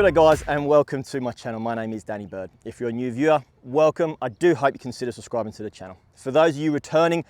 G'day guys and welcome to my channel. My name is Danny Bird. If you're a new viewer, welcome. I do hope you consider subscribing to the channel. For those of you returning,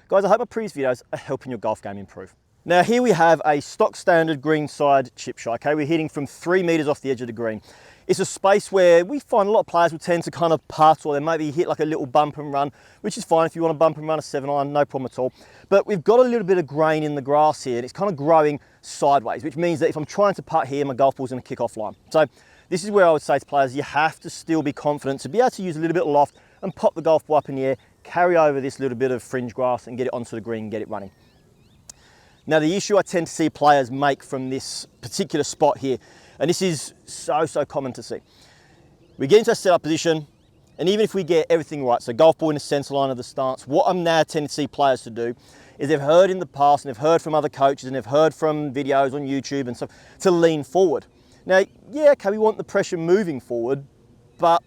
guys, I hope my previous videos are helping your golf game improve. Now here we have a stock standard greenside chip shot, okay? We're hitting from 3 meters off the edge of the green. It's a space where we find a lot of players will tend to kind of putt, or they maybe hit like a little bump and run, which is fine if you want to bump and run a 7-iron, no problem at all. But we've got a little bit of grain in the grass here and it's kind of growing sideways, which means that if I'm trying to putt here, my golf ball's going to kick off line. So this is where I would say to players, you have to still be confident to be able to use a little bit of loft and pop the golf ball up in the air, carry over this little bit of fringe grass and get it onto the green and get it running. Now the issue I tend to see players make from this particular spot here, and this is so common to see. We get into a setup position, and even if we get everything right, so golf ball in the center line of the stance, what I'm now tending to see players to do is they've heard in the past and they've heard from other coaches and they've heard from videos on YouTube and stuff to lean forward. Now, yeah, okay, we want the pressure moving forward, but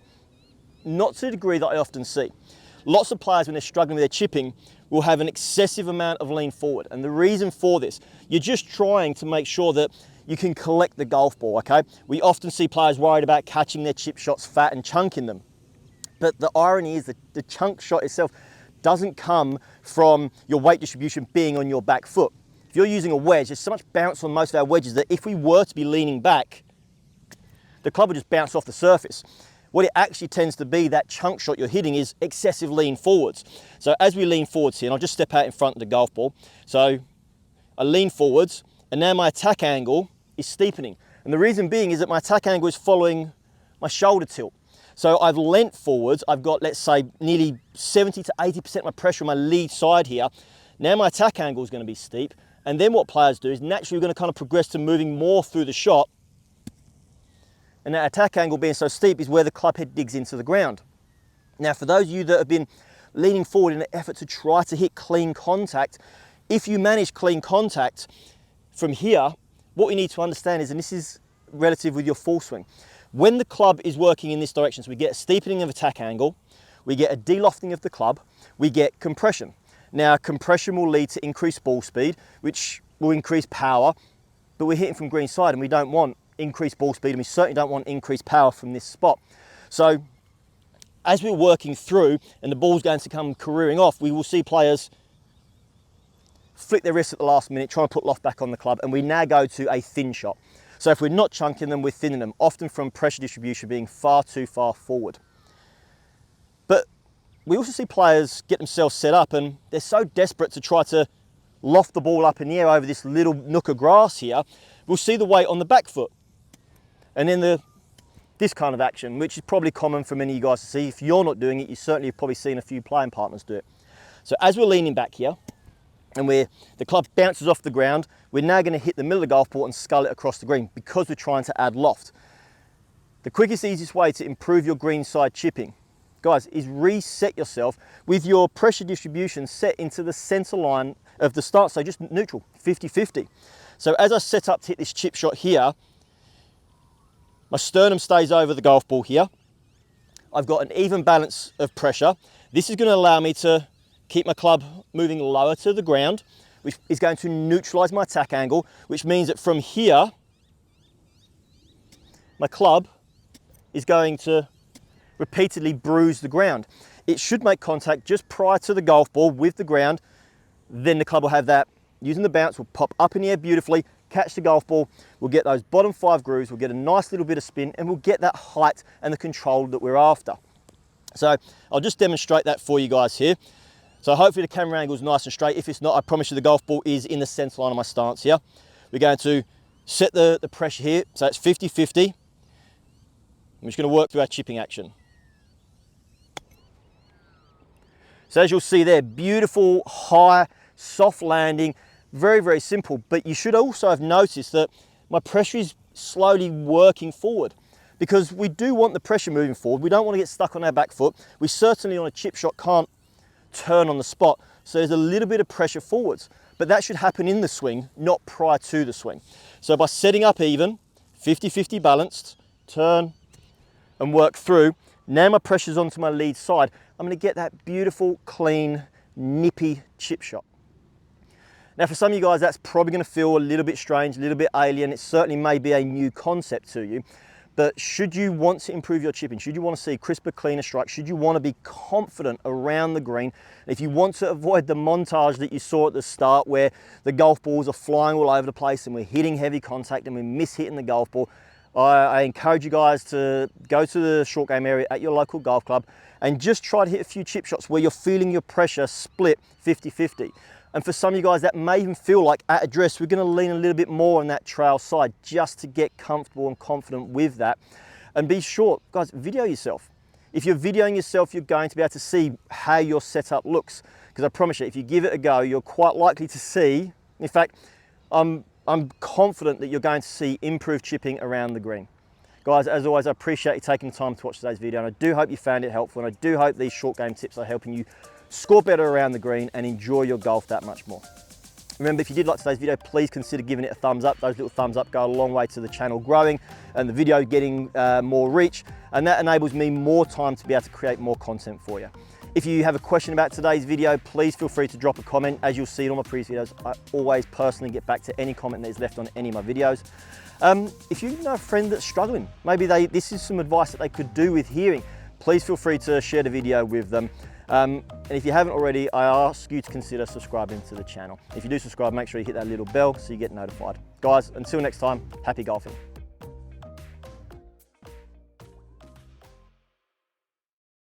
not to the degree that I often see. Lots of players, when they're struggling with their chipping, will have an excessive amount of lean forward. And the reason for this, you're just trying to make sure that you can collect the golf ball, okay? We often see players worried about catching their chip shots fat and chunking them. But the irony is that the chunk shot itself doesn't come from your weight distribution being on your back foot. If you're using a wedge, there's so much bounce on most of our wedges that if we were to be leaning back, the club would just bounce off the surface. What it actually tends to be, that chunk shot you're hitting, is excessive lean forwards. So as we lean forwards here, and I'll just step out in front of the golf ball. So I lean forwards, and now my attack angle is steepening. And the reason being is that my attack angle is following my shoulder tilt. So I've leant forwards, I've got, let's say, nearly 70 to 80% of my pressure on my lead side here. Now my attack angle is going to be steep. And then what players do is naturally we're going to kind of progress to moving more through the shot. And that attack angle being so steep is where the club head digs into the ground. Now, for those of you that have been leaning forward in an effort to try to hit clean contact, if you manage clean contact from here, what we need to understand is, and this is relative with your full swing, when the club is working in this direction, so we get a steepening of attack angle, we get a de-lofting of the club, we get compression. Now, compression will lead to increased ball speed, which will increase power, but we're hitting from green side and we don't want increased ball speed, and we certainly don't want increased power from this spot. So as we're working through and the ball's going to come careering off, we will see players flick their wrists at the last minute, trying to put loft back on the club, and we now go to a thin shot. So if we're not chunking them, we're thinning them, often from pressure distribution being far too far forward. But we also see players get themselves set up and they're so desperate to try to loft the ball up in the air over this little nook of grass here, we'll see the weight on the back foot. And then this kind of action, which is probably common for many of you guys to see. If you're not doing it, you certainly have probably seen a few playing partners do it. So as we're leaning back here, and the club bounces off the ground, we're now going to hit the middle of the golf ball and scull it across the green because we're trying to add loft. The quickest, easiest way to improve your greenside chipping, guys, is reset yourself with your pressure distribution set into the center line of the start, so just neutral, 50-50. So as I set up to hit this chip shot here, my sternum stays over the golf ball here. I've got an even balance of pressure. This is going to allow me to keep my club moving lower to the ground, which is going to neutralize my attack angle, which means that from here, my club is going to repeatedly bruise the ground. It should make contact just prior to the golf ball with the ground. Then the club will have that, using the bounce, will pop up in the air beautifully, catch the golf ball, we'll get those bottom 5 grooves, we'll get a nice little bit of spin, and we'll get that height and the control that we're after. So I'll just demonstrate that for you guys here. So hopefully the camera angle is nice and straight. If it's not, I promise you the golf ball is in the center line of my stance here. We're going to set the pressure here, so it's 50-50. I'm just going to work through our chipping action. So as you'll see there, beautiful, high, soft landing, very simple, but you should also have noticed that my pressure is slowly working forward because we do want the pressure moving forward. We don't want to get stuck on our back foot. We certainly on a chip shot can't turn on the spot. So there's a little bit of pressure forwards, but that should happen in the swing, not prior to the swing. So by setting up even, 50-50 balanced, turn and work through, now my pressure's onto my lead side. I'm going to get that beautiful, clean, nippy chip shot. Now for some of you guys, that's probably going to feel a little bit strange, a little bit alien. It certainly may be a new concept to you. But should you want to improve your chipping, should you want to see crisper, cleaner strike, should you want to be confident around the green, if you want to avoid the montage that you saw at the start where the golf balls are flying all over the place and we're hitting heavy contact and we're mishitting the golf ball, I encourage you guys to go to the short game area at your local golf club and just try to hit a few chip shots where you're feeling your pressure split 50-50. And for some of you guys, that may even feel like at address, we're gonna lean a little bit more on that trail side just to get comfortable and confident with that. And be sure, guys, video yourself. If you're videoing yourself, you're going to be able to see how your setup looks. Because I promise you, if you give it a go, you're quite likely to see, in fact, I'm confident that you're going to see improved chipping around the green. Guys, as always, I appreciate you taking the time to watch today's video, and I do hope you found it helpful, and I do hope these short game tips are helping you score better around the green and enjoy your golf that much more. Remember, if you did like today's video, please consider giving it a thumbs up. Those little thumbs up go a long way to the channel growing and the video getting more reach, and that enables me more time to be able to create more content for you. If you have a question about today's video, please feel free to drop a comment. As you'll see in all my previous videos, I always personally get back to any comment that is left on any of my videos. If you know a friend that's struggling, maybe this is some advice that they could do with hearing, please feel free to share the video with them. And if you haven't already, I ask you to consider subscribing to the channel. If you do subscribe, make sure you hit that little bell so you get notified. Guys, until next time, happy golfing.